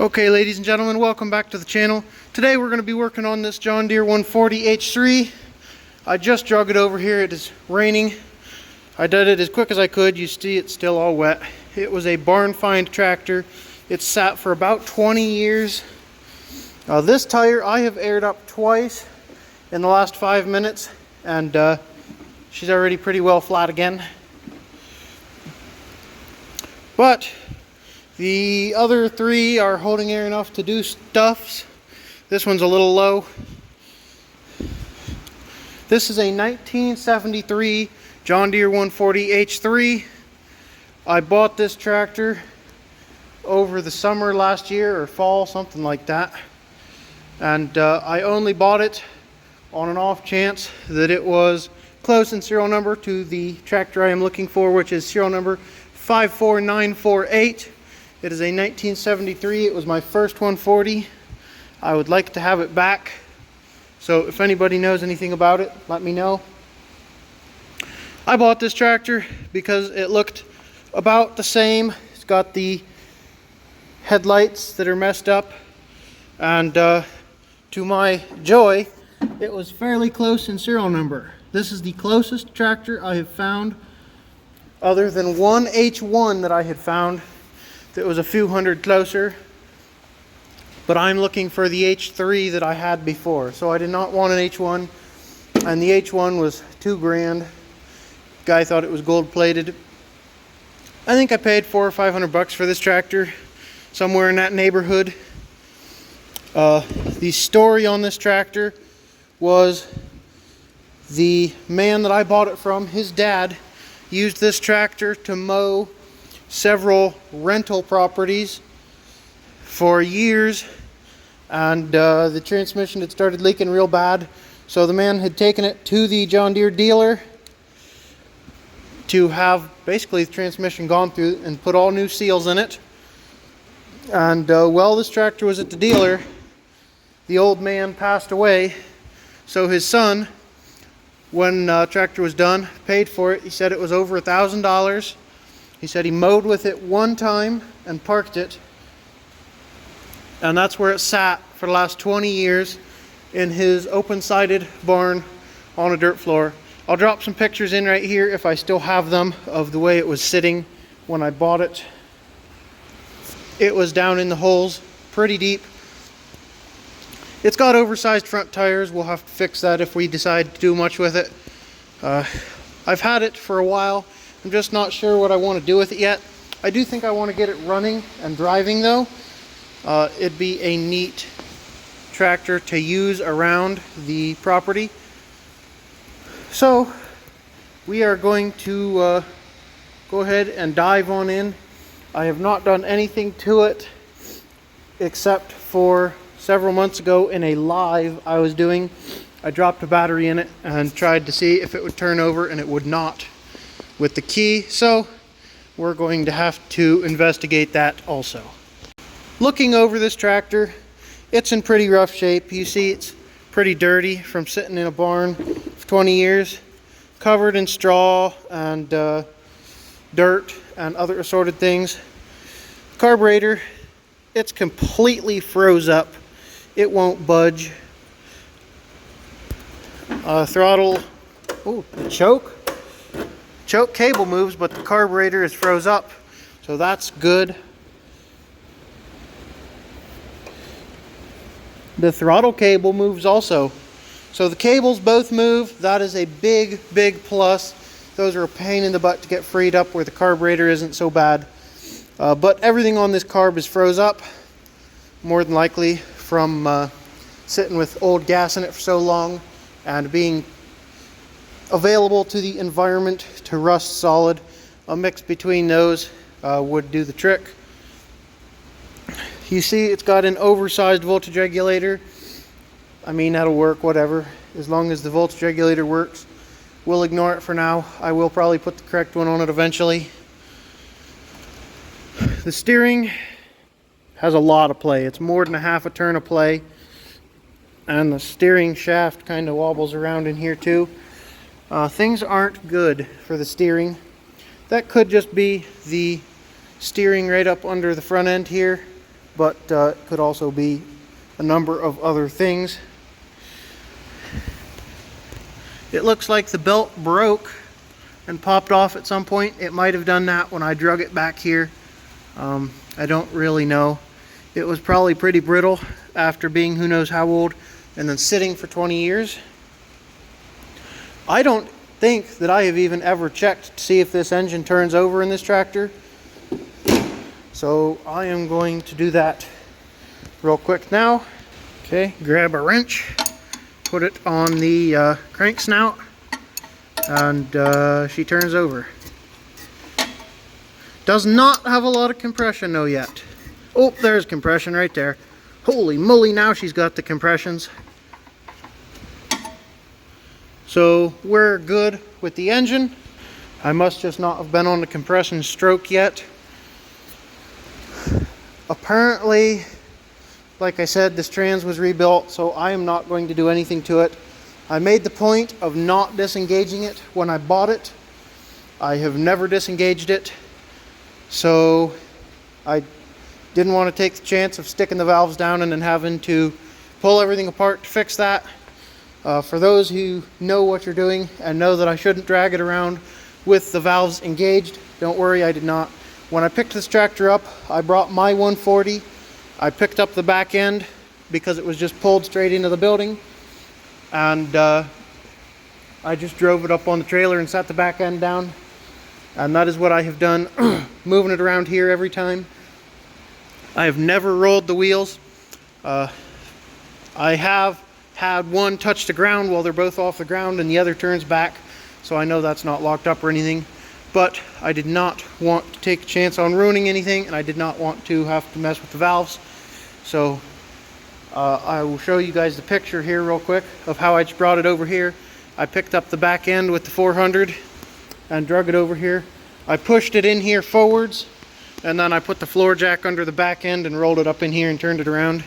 Okay, ladies and gentlemen, welcome back to the channel. Today we're going to be working on this John Deere 140 H3. I just drug it over here. It is raining. I did it as quick as I could. You see it's still all wet. It was a barn find tractor. It's sat for about 20 years. This tire I have aired up twice in the last 5 minutes, and she's already pretty well flat again. But the other three are holding air enough to do stuffs. This one's a little low. This is a 1973 John Deere 140 H3. I bought this tractor over the summer last year, or fall, something like that. And I only bought it on an off chance that it was close in serial number to the tractor I am looking for, which is serial number 54948. It is a 1973. It was my first 140. I would like to have it back. So if anybody knows anything about it, let me know. I bought this tractor because it looked about the same. It's got the headlights that are messed up. And to my joy, it was fairly close in serial number. This is the closest tractor I have found, other than one H1 that I had found that was a few hundred closer. But I'm looking for the H3 that I had before. So I did not want an H1, and the H1 was $2,000. Guy thought it was gold plated. I think I paid $400 or $500 for this tractor, somewhere in that neighborhood. The story on this tractor was the man that I bought it from, his dad used this tractor to mow several rental properties for years, and the transmission had started leaking real bad. So the man had taken it to the John Deere dealer to have basically the transmission gone through and put all new seals in it. And while this tractor was at the dealer, the old man passed away. So his son, when tractor was done, paid for it. He said it was over $1,000. He said he mowed with it one time and parked it. And that's where it sat for the last 20 years in his open-sided barn on a dirt floor. I'll drop some pictures in right here if I still have them of the way it was sitting when I bought it. It was down in the holes pretty deep. It's got oversized front tires. We'll have to fix that if we decide to do much with it. I've had it for a while. I'm just not sure what I want to do with it yet. I do think I want to get it running and driving though. It'd be a neat tractor to use around the property. So we are going to go ahead and dive on in. I have not done anything to it except for several months ago in a live I was doing. I dropped a battery in it and tried to see if it would turn over, and it would not with the key. So we're going to have to investigate that also. Looking over this tractor, it's in pretty rough shape. You see it's pretty dirty from sitting in a barn for 20 years, covered in straw and dirt and other assorted things. Carburetor, it's completely froze up. It won't budge. Throttle, oh, the choke cable moves, but the carburetor is froze up, so that's good. The throttle cable moves also, so the cables both move. That is a big plus. Those are a pain in the butt to get freed up where the carburetor isn't so bad. But everything on this carb is froze up, more than likely from sitting with old gas in it for so long and being available to the environment to rust solid. A mix between those would do the trick. You see it's got an oversized voltage regulator. I mean, that'll work, whatever, as long as the voltage regulator works. We'll ignore it for now. I will probably put the correct one on it eventually. The steering has a lot of play. It's more than a half a turn of play, and the steering shaft kind of wobbles around in here too. Things aren't good for the steering. That could just be the steering right up under the front end here. but it could also be a number of other things. It looks like the belt broke and popped off at some point. It might have done that when I drug it back here. I don't really know. It was probably pretty brittle after being who knows how old and then sitting for 20 years. I don't think that I have even ever checked to see if this engine turns over in this tractor. So I am going to do that real quick now. Okay, grab a wrench, put it on the crank snout, and she turns over. Does not have a lot of compression though yet. Oh, there's compression right there. Holy moly, now she's got the compressions. So we're good with the engine. I must just not have been on the compression stroke yet. Apparently, like I said, this trans was rebuilt, so I am not going to do anything to it. I made the point of not disengaging it when I bought it. I have never disengaged it, so I didn't want to take the chance of sticking the valves down and then having to pull everything apart to fix that. For those who know what you're doing and know that I shouldn't drag it around with the valves engaged, don't worry, I did not. When I picked this tractor up, I brought my 140. I picked up the back end because it was just pulled straight into the building, and I just drove it up on the trailer and sat the back end down, and that is what I have done, moving it around here every time. I have never rolled the wheels. I have had one touch the ground while they're both off the ground and the other turns back, so I know that's not locked up or anything. But I did not want to take a chance on ruining anything, and I did not want to have to mess with the valves. So I will show you guys the picture here real quick of how I just brought it over here. I picked up the back end with the 400 and drug it over here. I pushed it in here forwards, and then I put the floor jack under the back end and rolled it up in here and turned it around.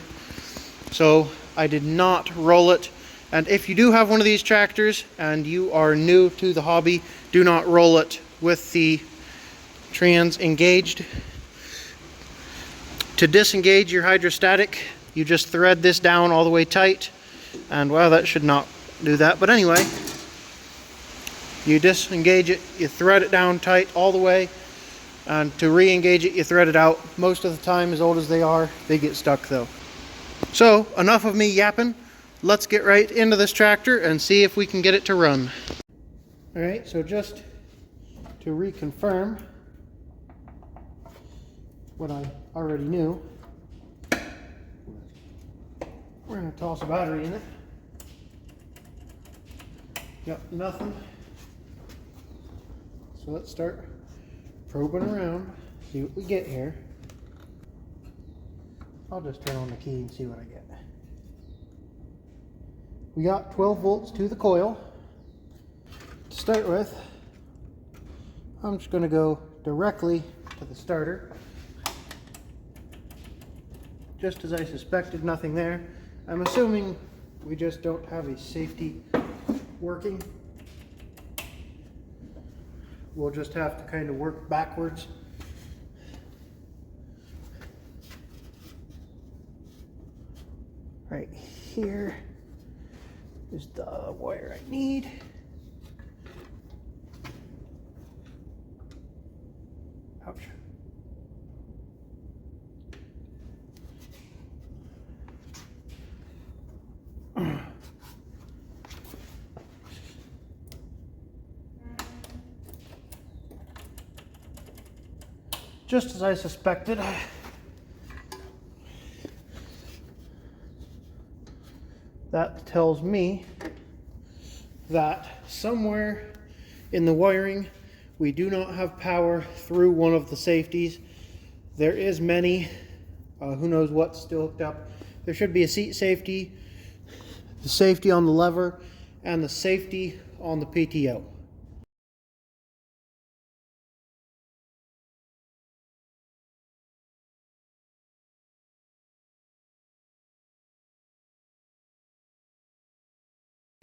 So I did not roll it. And if you do have one of these tractors and you are new to the hobby, do not roll it with the trans engaged. To disengage your hydrostatic, you just thread this down all the way tight, and well, that should not do that, but anyway, you disengage it, you thread it down tight all the way, and to re-engage it, you thread it out. Most of the time, as old as they are, they get stuck though. So enough of me yapping. Let's get right into this tractor and see if we can get it to run. All right, so just to reconfirm what I already knew, we're going to toss a battery in it. Yep, nothing. So let's start probing around, see what we get here. I'll just turn on the key and see what I get. We got 12 volts to the coil. To start with, I'm just going to go directly to the starter. Just as I suspected, nothing there. I'm assuming we just don't have a safety working. We'll just have to kind of work backwards. Right here is the wire I need. Ouch. Just as I suspected. That tells me that somewhere in the wiring we do not have power through one of the safeties. There is many, who knows what's still hooked up. There should be a seat safety, the safety on the lever, and the safety on the PTO.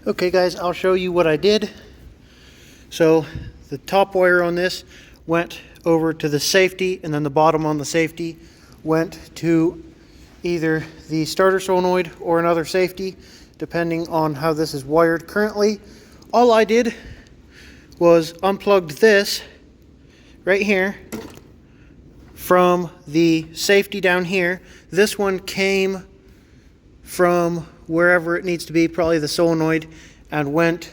Okay guys, I'll show you what I did. So the top wire on this went over to the safety, and then the bottom on the safety went to either the starter solenoid or another safety, depending on how this is wired currently. All I did was unplugged this right here from the safety down here. This one came from wherever it needs to be, probably the solenoid, and went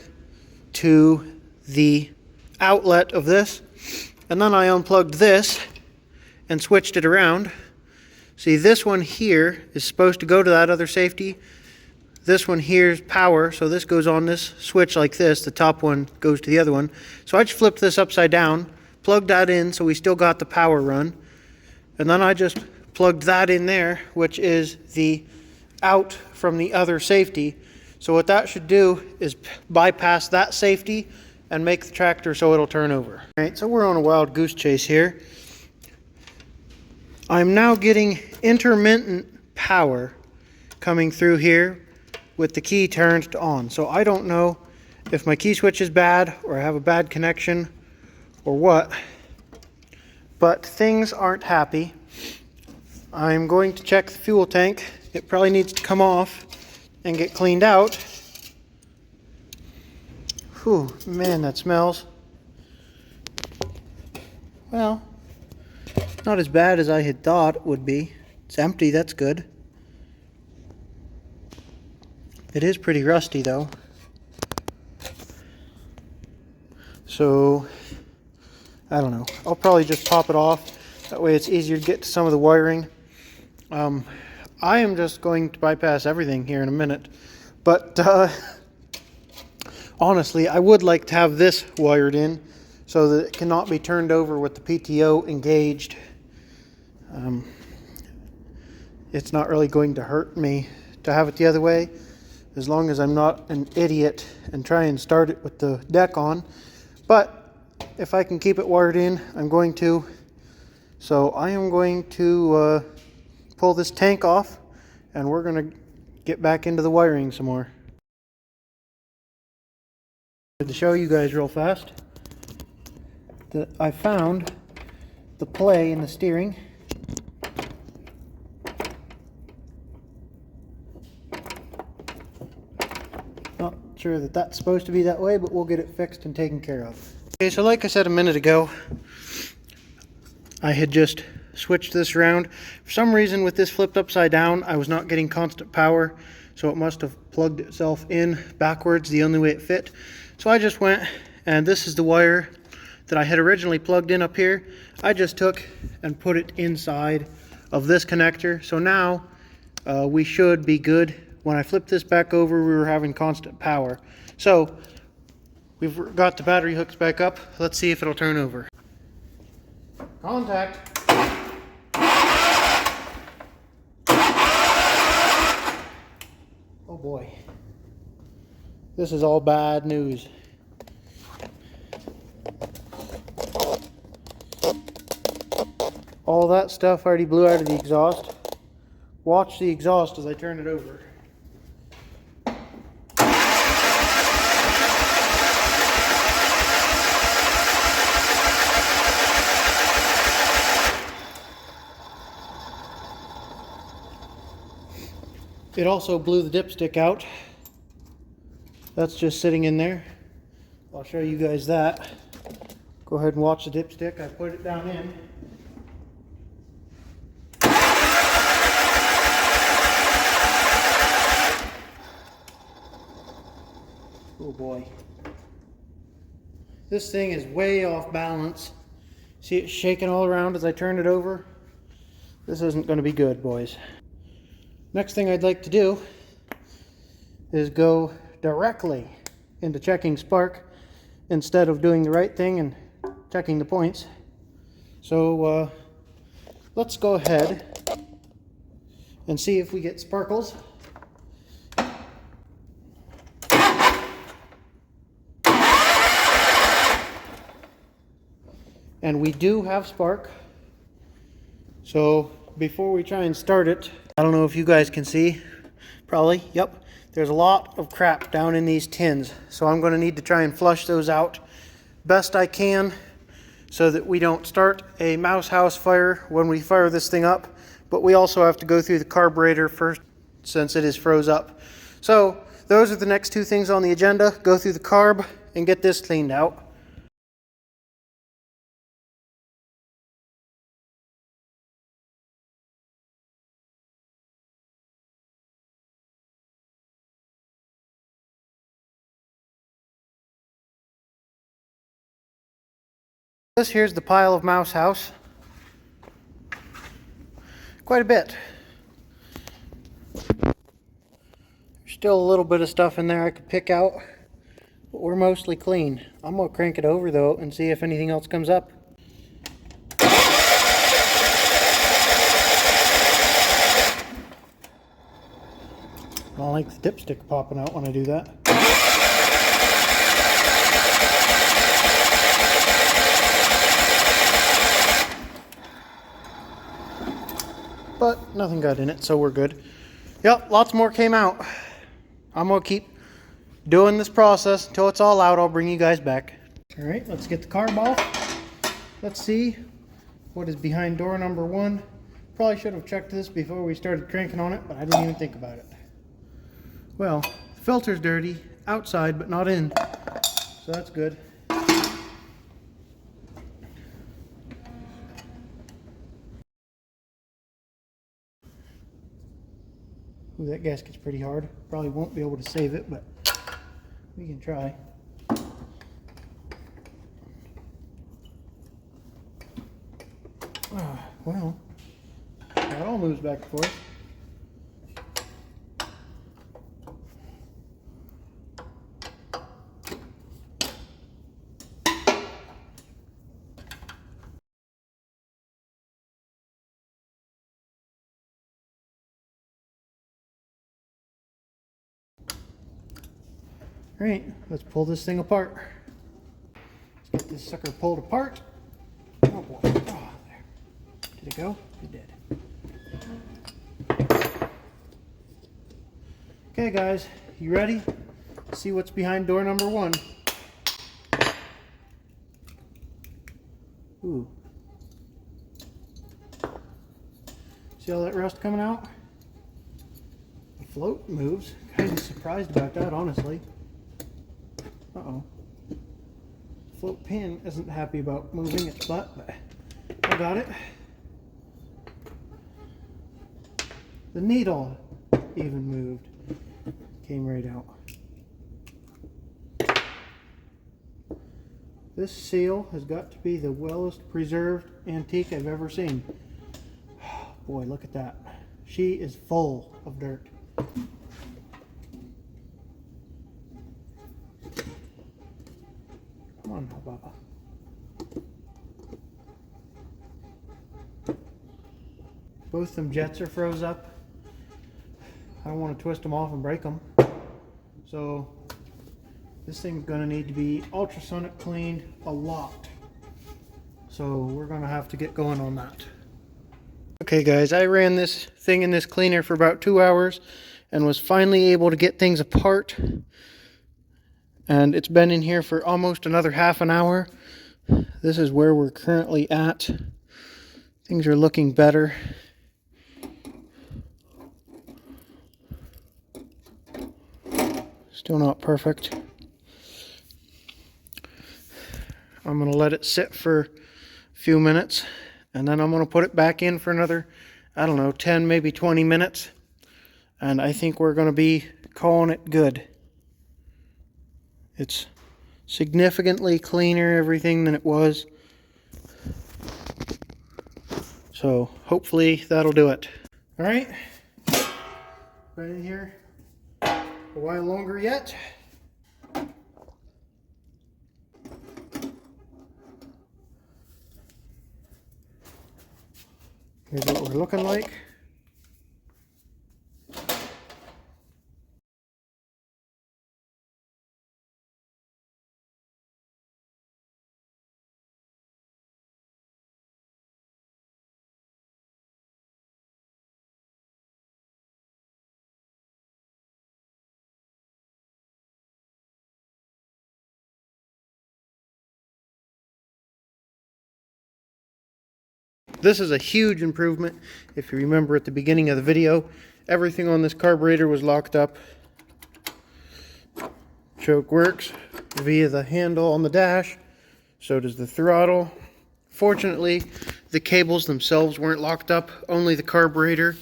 to the outlet of this. And then I unplugged this and switched it around. See, this one here is supposed to go to that other safety. This one here is power, so this goes on this switch like this. The top one goes to the other one. So I just flipped this upside down, plugged that in so we still got the power run. And then I just plugged that in there, which is the out from the other safety. So what that should do is bypass that safety and make the tractor so it'll turn over. All right, so we're on a wild goose chase here. I'm now getting intermittent power coming through here with the key turned on. So I don't know if my key switch is bad or I have a bad connection or what, but things aren't happy. I'm going to check the fuel tank. It probably needs to come off and get cleaned out. Whew, man, that smells. Well, not as bad as I had thought it would be. It's empty, that's good. It is pretty rusty though. So, I don't know. I'll probably just pop it off. That way it's easier to get to some of the wiring. I am just going to bypass everything here in a minute. But honestly, I would like to have this wired in so that it cannot be turned over with the PTO engaged. It's not really going to hurt me to have it the other way, as long as I'm not an idiot and try and start it with the deck on. But if I can keep it wired in, I'm going to. So I am going to pull this tank off and we're going to get back into the wiring some more. To show you guys real fast that I found the play in the steering. Not sure that that's supposed to be that way, but we'll get it fixed and taken care of. Okay, so like I said a minute ago, I had just switched this around. For some reason with this flipped upside down, I was not getting constant power, so it must have plugged itself in backwards the only way it fit. So I just went, and this is the wire that I had originally plugged in up here. I just took and put it inside of this connector. So now we should be good. When I flipped this back over, we were having constant power. So we've got the battery hooks back up. Let's see if it'll turn over. Contact. Oh boy. This is all bad news. All that stuff already blew out of the exhaust. Watch the exhaust as I turn it over. It also blew the dipstick out. That's just sitting in there. I'll show you guys that. Go ahead and watch the dipstick. I put it down in. Oh boy. This thing is way off balance. See it shaking all around as I turn it over? This isn't going to be good, boys. Next thing I'd like to do is go directly into checking spark instead of doing the right thing and checking the points. So let's go ahead and see if we get sparkles. And we do have spark. So before we try and start it, I don't know if you guys can see, probably, yep. There's a lot of crap down in these tins. So I'm going to need to try and flush those out best I can so that we don't start a mouse house fire when we fire this thing up. but we also have to go through the carburetor first since it is froze up. So those are the next two things on the agenda. Go through the carb and get this cleaned out. This here's the pile of mouse house. Quite a bit. There's still a little bit of stuff in there I could pick out, but we're mostly clean. I'm gonna crank it over though and see if anything else comes up. I don't like the dipstick popping out when I do that. But nothing got in it, so we're good. Yep, lots more came out. I'm gonna keep doing this process until it's all out. I'll bring you guys back. All right, let's get the carb off. Let's see what is behind door number 1. Probably should have checked this before we started cranking on it, but I didn't even think about it. Well, the filter's dirty outside, but not in, so that's good. Ooh, that gasket's pretty hard. Probably won't be able to save it, but we can try. Well, that all moves back and forth. All right, let's pull this thing apart. Let's get this sucker pulled apart. Oh boy, oh, there. Did it go? It did. Okay guys, you ready? See what's behind door number 1. Ooh. See all that rust coming out? The float moves. Kind of surprised about that, honestly. Uh-oh. Float pin isn't happy about moving its butt, but I got it. The needle even moved. Came right out. This seal has got to be the wellest preserved antique I've ever seen. Boy, look at that. She is full of dirt. Come on now, Baba. Both them jets are froze up. I don't want to twist them off and break them. So this thing's going to need to be ultrasonic cleaned a lot. So we're going to have to get going on that. Okay guys, I ran this thing in this cleaner for about 2 hours and was finally able to get things apart. And it's been in here for almost another half an hour. This is where we're currently at. Things are looking better. Still not perfect. I'm going to let it sit for a few minutes and then I'm going to put it back in for another, I don't know, 10, maybe 20 minutes. And I think we're going to be calling it good. It's significantly cleaner everything than it was. So hopefully that'll do it. All right. Been in here a while longer yet. Here's what we're looking like. This is a huge improvement. If you remember at the beginning of the video, everything on this carburetor was locked up. Choke works via the handle on the dash, so does the throttle. Fortunately, the cables themselves weren't locked up, only the carburetor.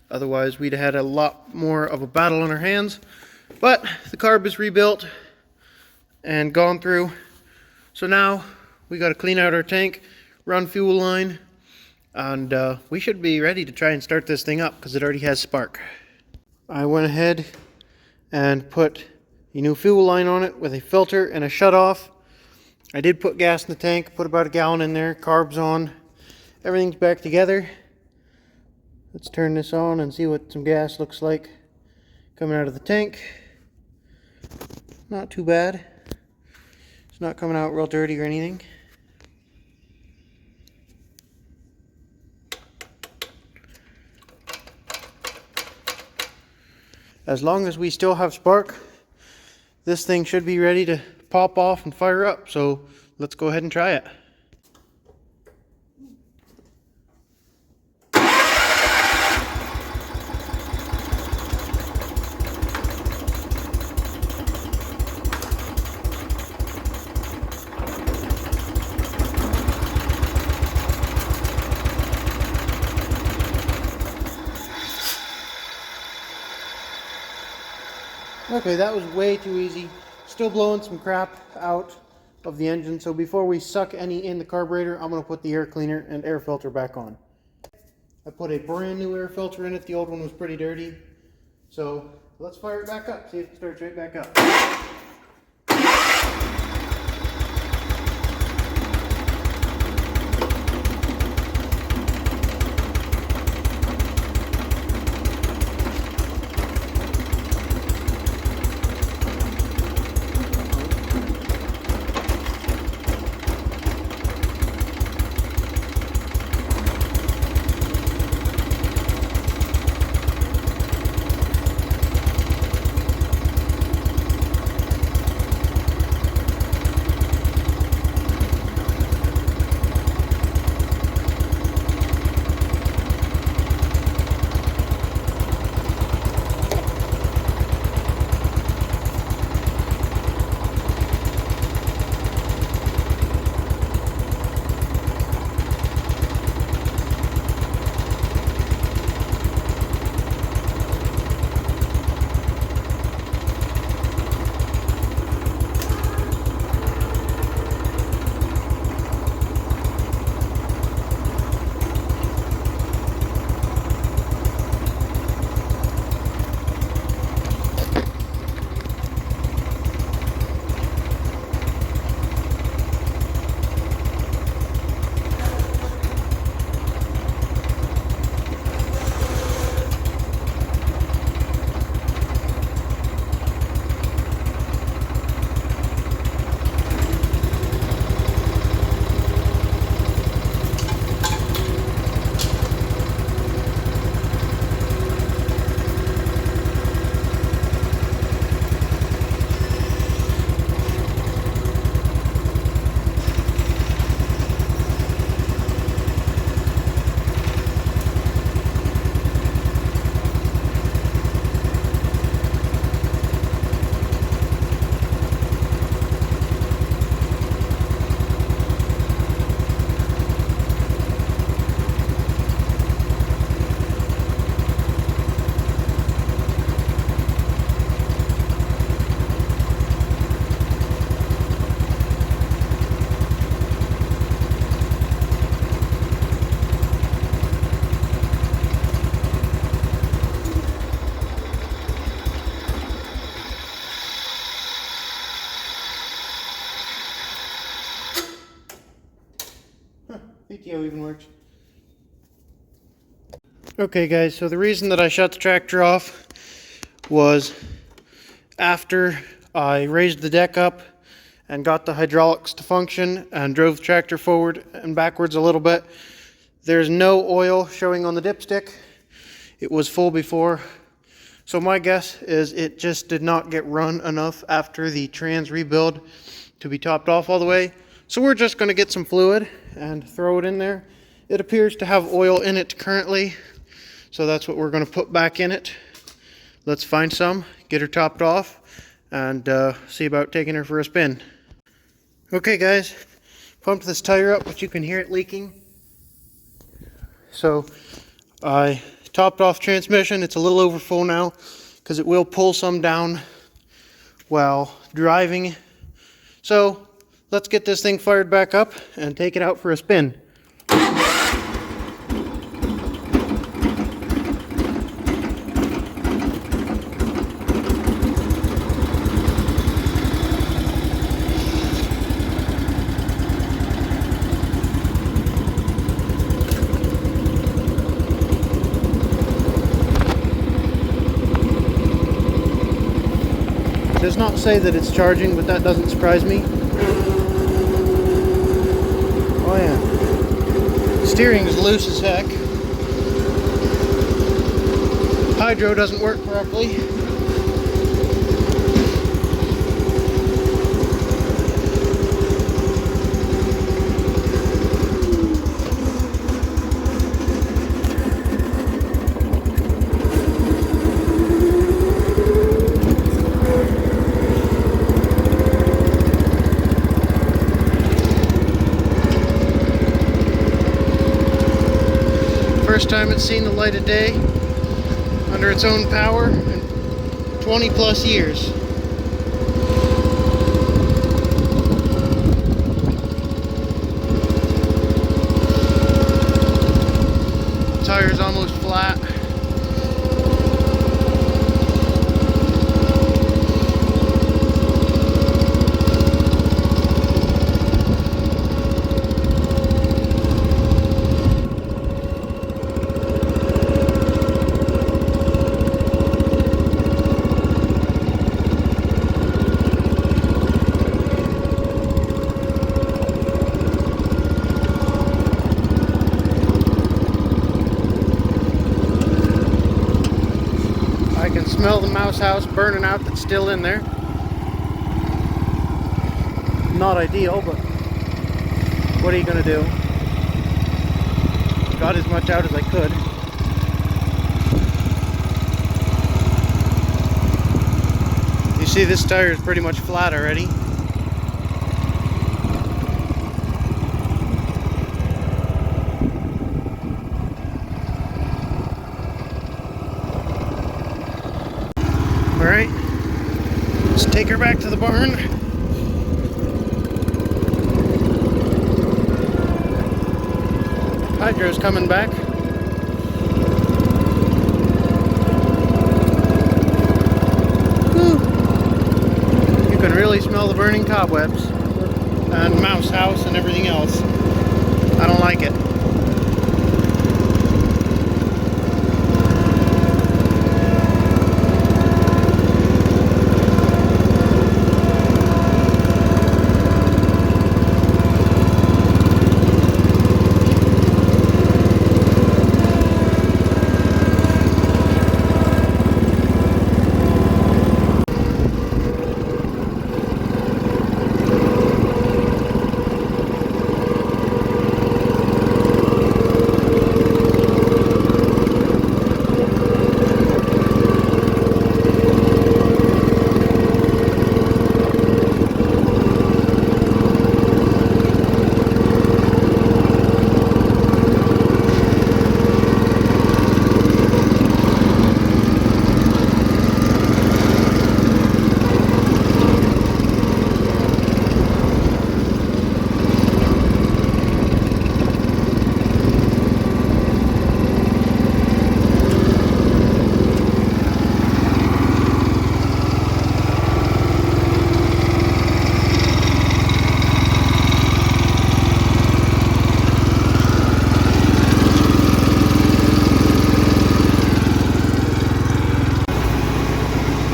Otherwise, we'd have had a lot more of a battle on our hands. But the carb is rebuilt and gone through. So now we got to clean out our tank, run fuel line, and we should be ready to try and start this thing up because it already has spark. I went ahead and put a new fuel line on it with a filter and a shutoff. I did put gas in the tank, put about a gallon in there, carbs on, everything's back together. Let's turn this on and see what some gas looks like coming out of the tank. Not too bad. It's not coming out real dirty or anything. As long as we still have spark, this thing should be ready to pop off and fire up. So let's go ahead and try it. Okay, that was way too easy. Still blowing some crap out of the engine, so before we suck any in the carburetor, I'm going to put the air cleaner and air filter back on. I put a brand new air filter in it. The old one was pretty dirty. So let's fire it back up, see if it starts right back up. PTO even works. Okay guys, so the reason that I shut the tractor off was after I raised the deck up and got the hydraulics to function and drove the tractor forward and backwards a little bit. There's no oil showing on the dipstick. It was full before. So my guess is it just did not get run enough after the trans rebuild to be topped off all the way. So we're just going to get some fluid and throw it in there It appears to have oil in it currently, so that's what we're going to put back in it. Let's find some, get her topped off, and see about taking her for a spin. Okay guys, pumped this tire up, but you can hear it leaking. So I topped off transmission. It's a little over full now because it will pull some down while driving. So let's get this thing fired back up and take it out for a spin. It does not say that it's charging, but that doesn't surprise me. Oh yeah. Steering is loose as heck. Hydro doesn't work correctly. First time it's seen the light of day under its own power in 20 plus years. Tire's almost flat. Smell the mouse house burning out that's still in there. Not ideal, but what are you going to do? Got as much out as I could. You see, this tire is pretty much flat already. Alright, let's take her back to the barn. Hydro's coming back. Whew. You can really smell the burning cobwebs and mouse house and everything else. I don't like it.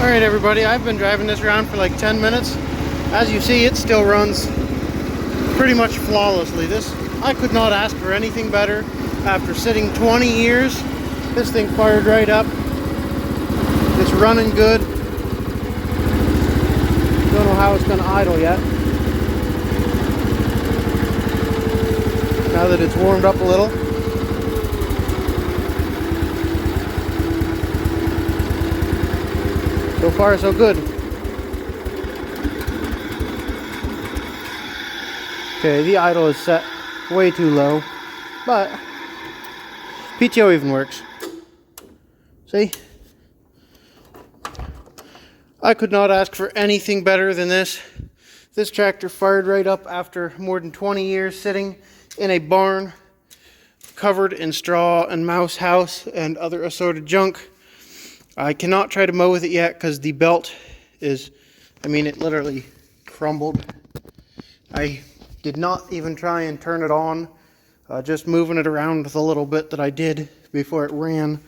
Alright everybody, I've been driving this around for like 10 minutes. As you see, it still runs pretty much flawlessly. I could not ask for anything better. After sitting 20 years, this thing fired right up. It's running good. Don't know how it's going to idle yet. now that it's warmed up a little. So far, so good. Okay, the idle is set way too low, but PTO even works. See? I could not ask for anything better than this. This tractor fired right up after more than 20 years sitting in a barn covered in straw and mouse house and other assorted junk. I cannot try to mow with it yet because the belt is, it literally crumbled. I did not even try and turn it on, just moving it around with a little bit that I did before it ran.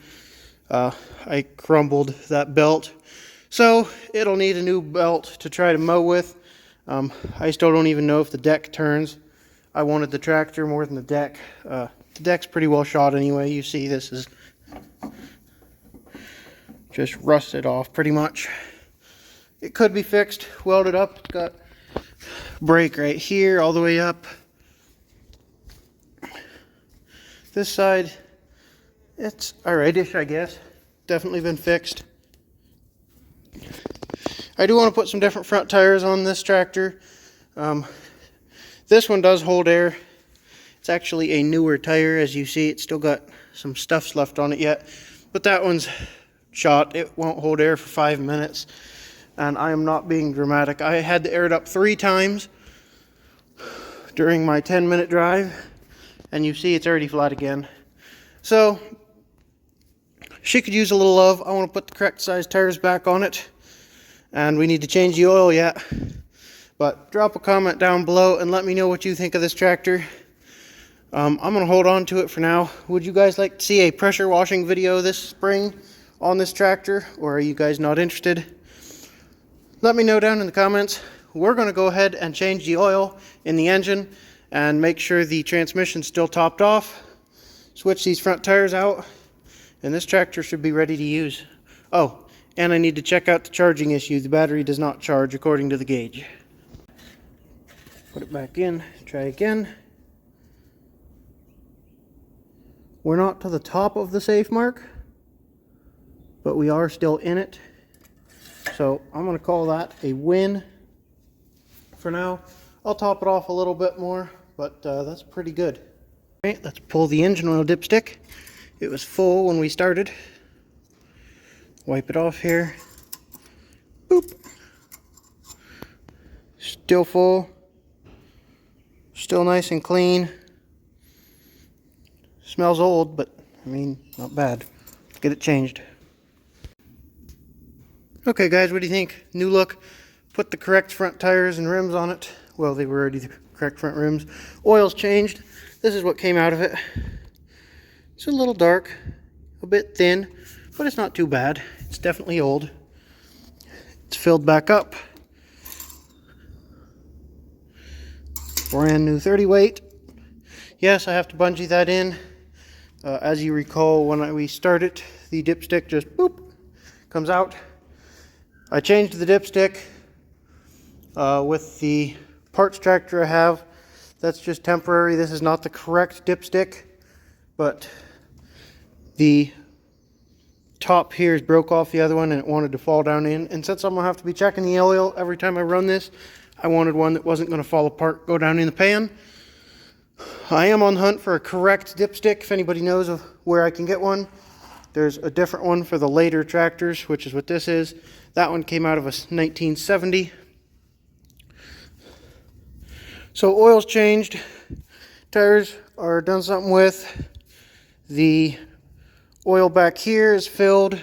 I crumbled that belt. So it'll need a new belt to try to mow with. I still don't even know if the deck turns. I wanted the tractor more than the deck. The deck's pretty well shot anyway. You see this is just rusted off pretty much. It could be fixed, welded up. It's got brake right here all the way up. This side, it's alrightish, I guess. Definitely been fixed. I do want to put some different front tires on this tractor. This one does hold air. It's actually a newer tire. As you see, it's still got some stuffs left on it yet, but that one's shot. It won't hold air for 5 minutes, and I am not being dramatic. I had to air it up 3 times during my 10-minute drive, and you see it's already flat again. So she could use a little love. I want to put the correct size tires back on it, and we need to change the oil yet. But drop a comment down below and let me know what you think of this tractor. I'm going to hold on to it for now. Would you guys like to see a pressure washing video this spring on this tractor, or are you guys not interested? Let me know down in the comments. We're going to go ahead and change the oil in the engine and make sure the transmission's still topped off. Switch these front tires out, and this tractor should be ready to use. Oh, and I need to check out the charging issue. The battery does not charge according to the gauge. Put it back in, try again. We're not to the top of the safe mark, but we are still in it. So I'm going to call that a win for now. I'll top it off a little bit more, but that's pretty good. All right, let's pull the engine oil dipstick. It was full when we started. Wipe it off here. Boop. Still full. Still nice and clean. Smells old, but not bad. Let's get it changed. Okay guys, what do you think? New look. Put the correct front tires and rims on it. Well, they were already the correct front rims. Oil's changed. This is what came out of it. It's a little dark, a bit thin, but it's not too bad. It's definitely old. It's filled back up. Brand new 30 weight. Yes, I have to bungee that in. As you recall, when we start it, the dipstick just boop comes out. I changed the dipstick with the parts tractor I have. That's just temporary. This is not the correct dipstick, but the top here is broke off the other one and it wanted to fall down in. And since I'm going to have to be checking the oil every time I run this, I wanted one that wasn't going to fall apart, go down in the pan. I am on the hunt for a correct dipstick. If anybody knows of where I can get one, there's a different one for the later tractors, which is what this is. That one came out of a 1970. So oil's changed, tires are done something with. The oil back here is filled,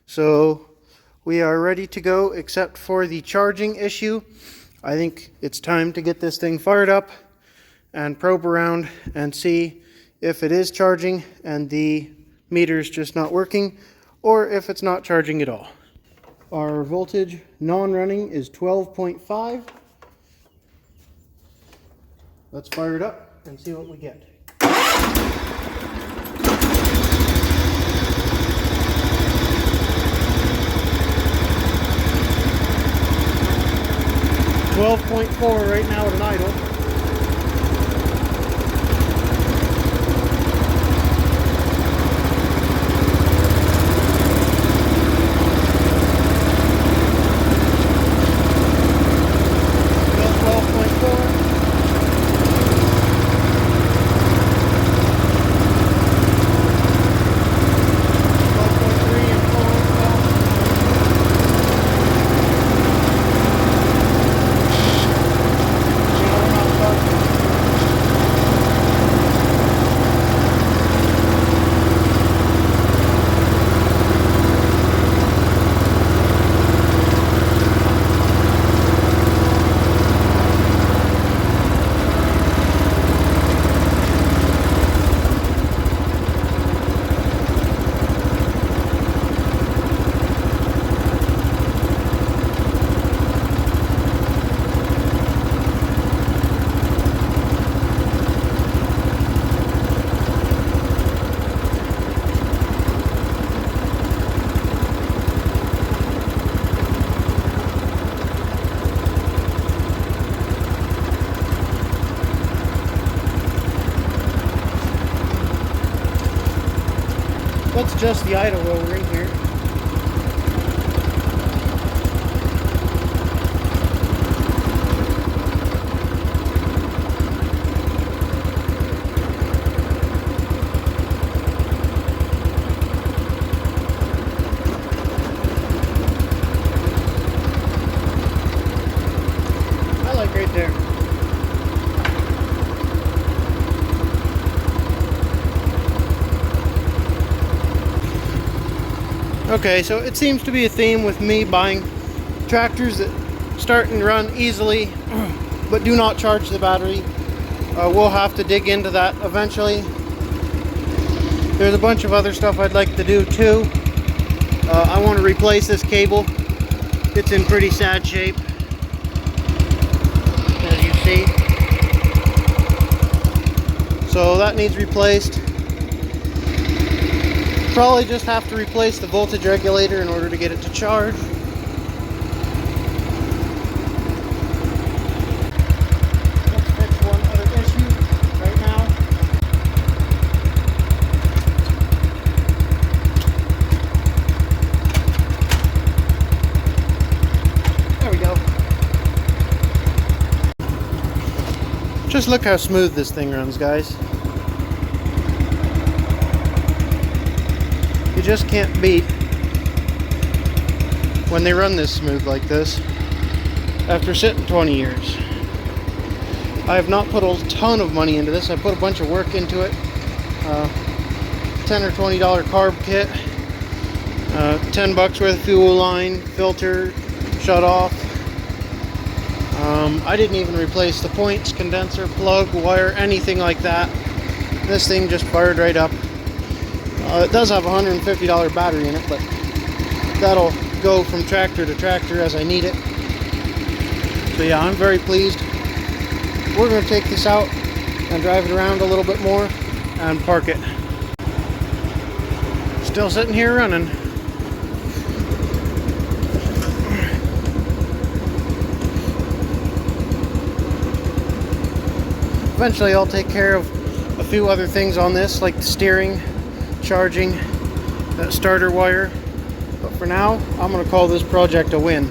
so we are ready to go except for the charging issue. I think it's time to get this thing fired up and probe around and see if it is charging and the meter's just not working, or if it's not charging at all. Our voltage non-running is 12.5. Let's fire it up and see what we get. 12.4 right now at an idle. let's adjust the idle while we're in here. I like right there. Okay, so it seems to be a theme with me buying tractors that start and run easily but do not charge the battery. We'll have to dig into that eventually. There's a bunch of other stuff I'd like to do too. I want to replace this cable. It's in pretty sad shape, as you see. So that needs replaced. Probably just have to replace the voltage regulator in order to get it to charge. Let's fix one other issue right now. There we go. Just look how smooth this thing runs, guys. You just can't beat when they run this smooth like this after sitting 20 years. I have not put a ton of money into this. I put a bunch of work into it. $10 or $20 carb kit, $10 worth of fuel line, filter, shut off. I didn't even replace the points, condenser, plug, wire, anything like that. This thing just fired right up. It does have a $150 battery in it, but that'll go from tractor to tractor as I need it. So yeah, I'm very pleased. We're going to take this out and drive it around a little bit more and park it. Still sitting here running. Eventually I'll take care of a few other things on this, like the steering, charging, that starter wire, but for now I'm going to call this project a win.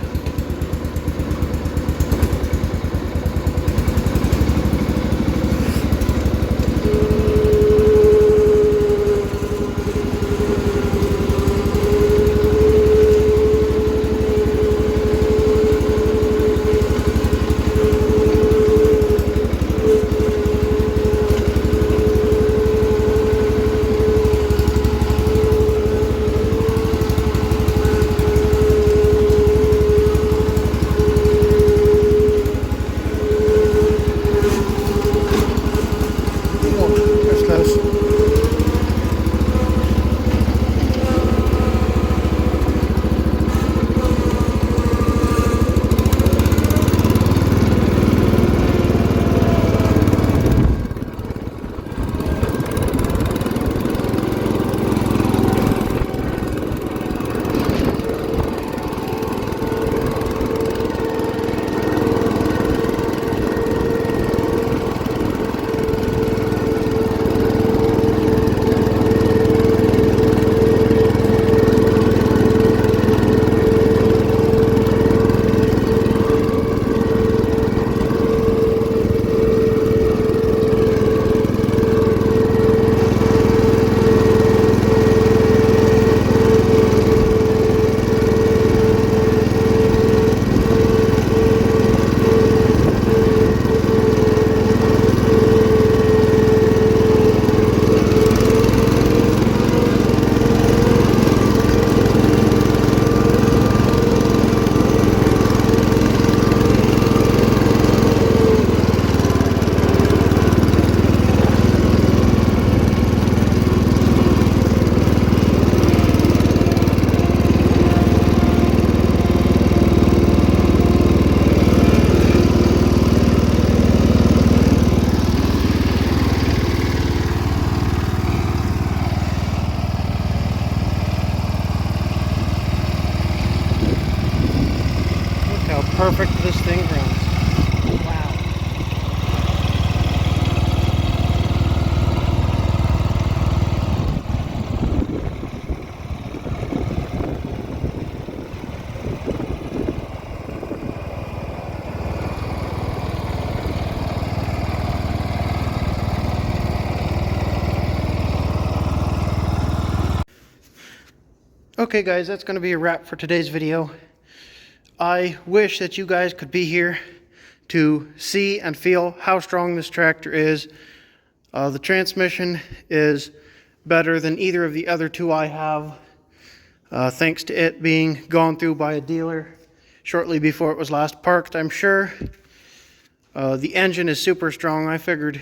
Perfect this thing runs. Wow. Okay guys, that's going to be a wrap for today's video. I wish that you guys could be here to see and feel how strong this tractor is. The transmission is better than either of the other two I have, thanks to it being gone through by a dealer shortly before it was last parked, I'm sure. The engine is super strong. I figured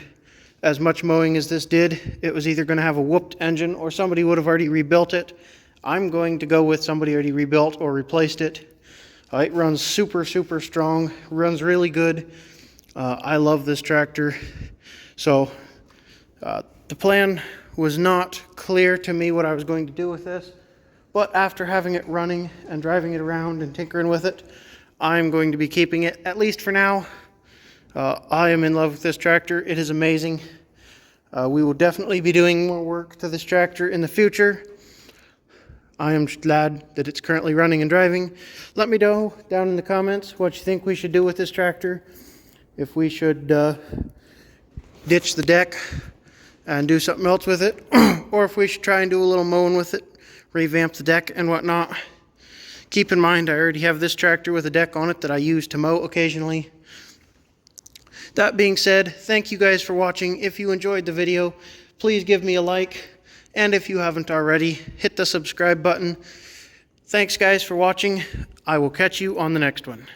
as much mowing as this did, it was either going to have a whooped engine or somebody would have already rebuilt it. I'm going to go with somebody already rebuilt or replaced it. It runs super strong, runs really good. I love this tractor. So the plan was not clear to me what I was going to do with this, but after having it running and driving it around and tinkering with it, I'm going to be keeping it, at least for now. I am in love with this tractor. It is amazing. We will definitely be doing more work to this tractor in the future. I am glad that it's currently running and driving. Let me know down in the comments what you think we should do with this tractor. If we should ditch the deck and do something else with it, or if we should try and do a little mowing with it, revamp the deck and whatnot. Keep in mind, I already have this tractor with a deck on it that I use to mow occasionally. That being said, thank you guys for watching. If you enjoyed the video, please give me a like. And if you haven't already, hit the subscribe button. Thanks guys for watching. I will catch you on the next one.